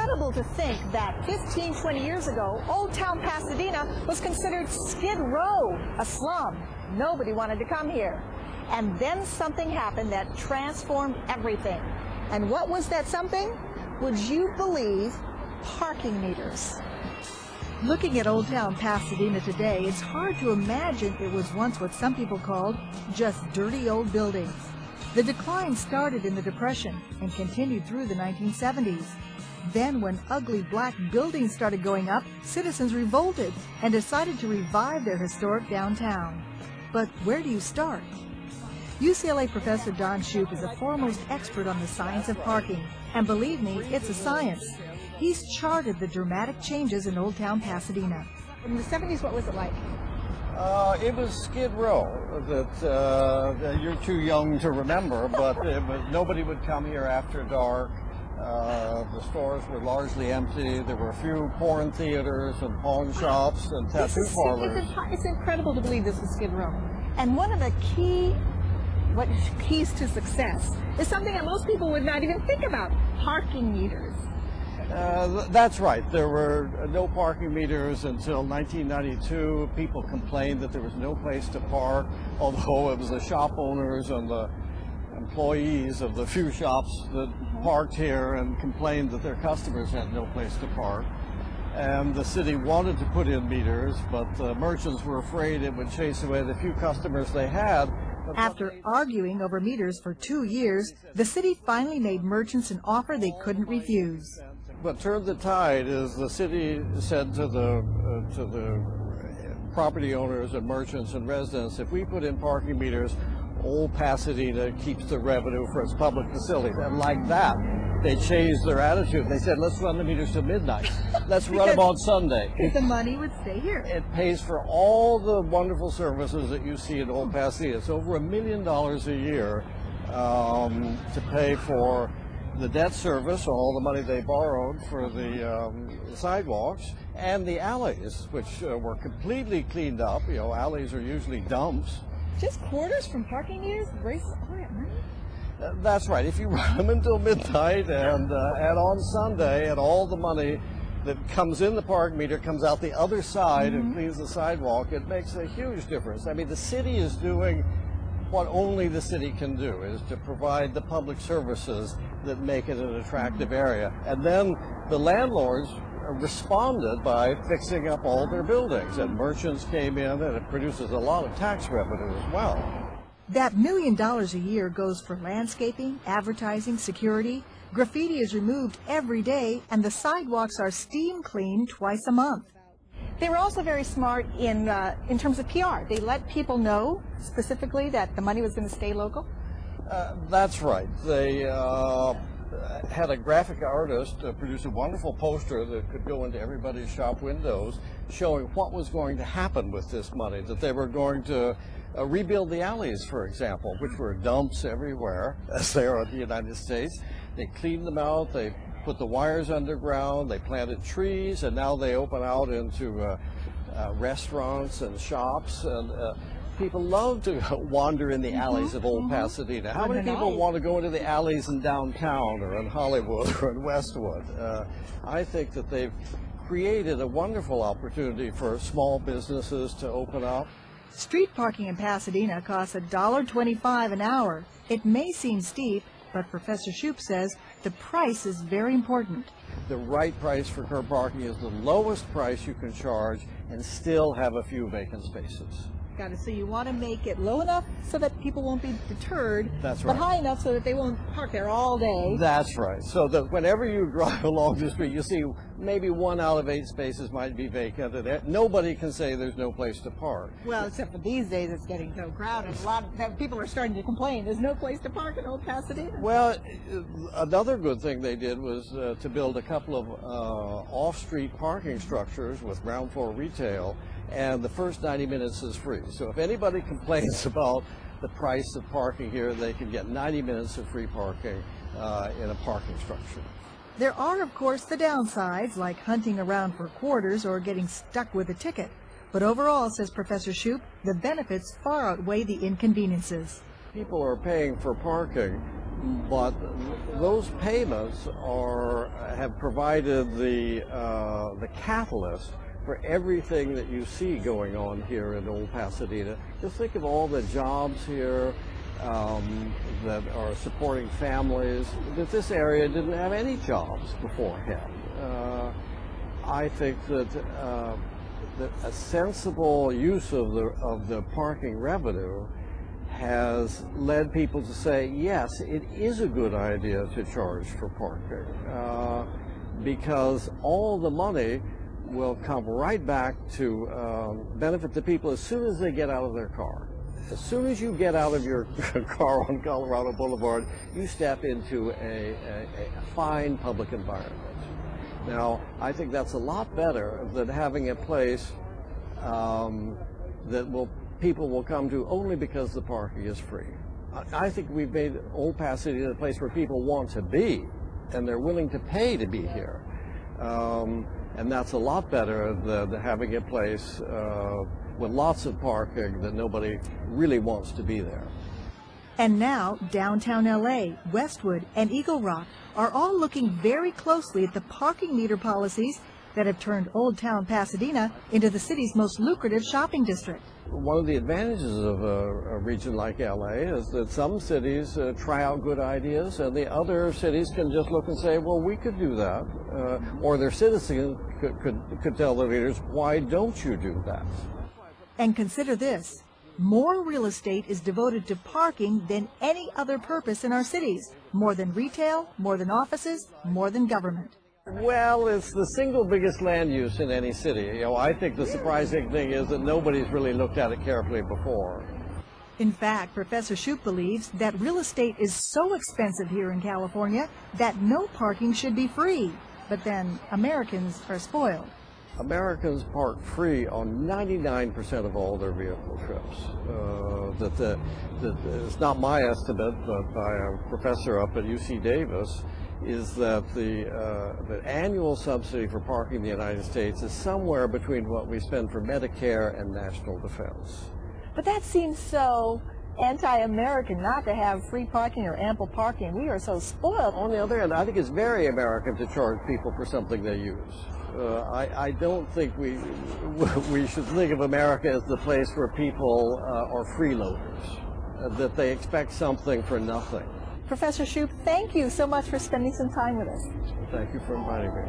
incredible to think that 15, 20 years ago, Old Town Pasadena was considered Skid Row, a slum. Nobody wanted to come here. And then something happened that transformed everything. And what was that something? Would you believe parking meters? Looking at Old Town Pasadena today, it's hard to imagine it was once what some people called just dirty old buildings. The decline started in the Depression and continued through the 1970s. Then, when ugly black buildings started going up, citizens revolted and decided to revive their historic downtown. But where do you start? UCLA professor Donald Shoup is a foremost expert on the science of parking, and believe me, it's a science. He's charted the dramatic changes in Old Town Pasadena. In the 70s, what was it like? It was Skid Row. That you're too young to remember, but nobody would come here after dark. The stores were largely empty. There were a few porn theaters and pawn shops and tattoo parlors. It's incredible to believe this is Skid Row. And one of the keys to success is something that most people would not even think about: parking meters. That's right. There were no parking meters until 1992. People complained that there was no place to park, although it was the shop owners and the employees of the few shops that parked here and complained that their customers had no place to park. And the city wanted to put in meters, but the merchants were afraid it would chase away the few customers they had. After arguing over meters for 2 years, the city finally made merchants an offer they couldn't refuse. What turned the tide is the city said to the property owners and merchants and residents, if we put in parking meters, Old Pasadena keeps the revenue for its public facilities. And like that, they changed their attitude. They said, let's run the meters to midnight. Let's run them on Sunday. The money would stay here. It pays for all the wonderful services that you see in Old Pasadena. It's over $1 million a year to pay for the debt service, all the money they borrowed for the sidewalks, and the alleys, which were completely cleaned up. You know, alleys are usually dumps. Just quarters from parking meters? Raise all that money? That's right. If you run them until midnight and on Sunday, and all the money that comes in the parking meter comes out the other side and cleans the sidewalk, it makes a huge difference. I mean, the city is doing what only the city can do, is to provide the public services that make it an attractive area. And then the landlords responded by fixing up all their buildings, and merchants came in, and it produces a lot of tax revenue as well. That $1 million a year goes for landscaping, advertising, security. Graffiti is removed every day, and the sidewalks are steam cleaned twice a month. They were also very smart in terms of PR. They let people know specifically that the money was going to stay local. That's right. They had a graphic artist produce a wonderful poster that could go into everybody's shop windows showing what was going to happen with this money, that they were going to rebuild the alleys, for example, which were dumps everywhere, as they are in the United States. They cleaned them out, they put the wires underground, they planted trees, and now they open out into restaurants and shops, and people love to wander in the alleys of Old Pasadena. How many people want to go into the alleys in downtown or in Hollywood or in Westwood? I think that they've created a wonderful opportunity for small businesses to open up. Street parking in Pasadena costs $1.25 an hour. It may seem steep, but Professor Shoup says the price is very important. The right price for curb parking is the lowest price you can charge and still have a few vacant spaces. Got it. So you want to make it low enough so that people won't be deterred, That's right, but high enough so that they won't park there all day. That's right. So that whenever you drive along the street, you see maybe 1 out of 8 spaces might be vacant, and nobody can say there's no place to park. Well, except for these days, it's getting so crowded. A lot of people are starting to complain. There's no place to park in Old Pasadena. Well, another good thing they did was to build a couple of off-street parking structures with ground floor retail, and the first 90 minutes is free. So if anybody complains about the price of parking here, they can get 90 minutes of free parking in a parking structure. There are, of course, the downsides, like hunting around for quarters or getting stuck with a ticket. But overall, says Professor Shoup, the benefits far outweigh the inconveniences. People are paying for parking But those payments have provided the catalyst for everything that you see going on here in Old Pasadena. Just think of all the jobs here that are supporting families. That this area didn't have any jobs beforehand. I think that a sensible use of the parking revenue has led people to say, yes, it is a good idea to charge for parking, because all the money will come right back to benefit the people as soon as they get out of their car. As soon as you get out of your car on Colorado Boulevard, you step into a fine public environment. Now, I think that's a lot better than having a place that people will come to only because the parking is free. I think we've made Old Pasadena a place where people want to be, and they're willing to pay to be here. And that's a lot better than having a place with lots of parking that nobody really wants to be there. And now, downtown LA, Westwood, and Eagle Rock are all looking very closely at the parking meter policies that have turned Old Town Pasadena into the city's most lucrative shopping district. One of the advantages of a region like LA is that some cities try out good ideas, and the other cities can just look and say, well, we could do that. Or their citizens could tell their leaders, why don't you do that? And consider this. More real estate is devoted to parking than any other purpose in our cities. More than retail, more than offices, more than government. Well, it's the single biggest land use in any city. I think the surprising thing is that nobody's really looked at it carefully before. In fact, Professor Shoup believes that real estate is so expensive here in California that no parking should be free. But then Americans are spoiled. Americans park free on 99% of all their vehicle trips. It's not my estimate, but by a professor up at UC Davis, is that the annual subsidy for parking in the United States is somewhere between what we spend for Medicare and national defense. But that seems so anti-American not to have free parking or ample parking. We are so spoiled. On the other hand, I think it's very American to charge people for something they use. I don't think we should think of America as the place where people are freeloaders, that they expect something for nothing. Professor Shoup, thank you so much for spending some time with us. Thank you for inviting me.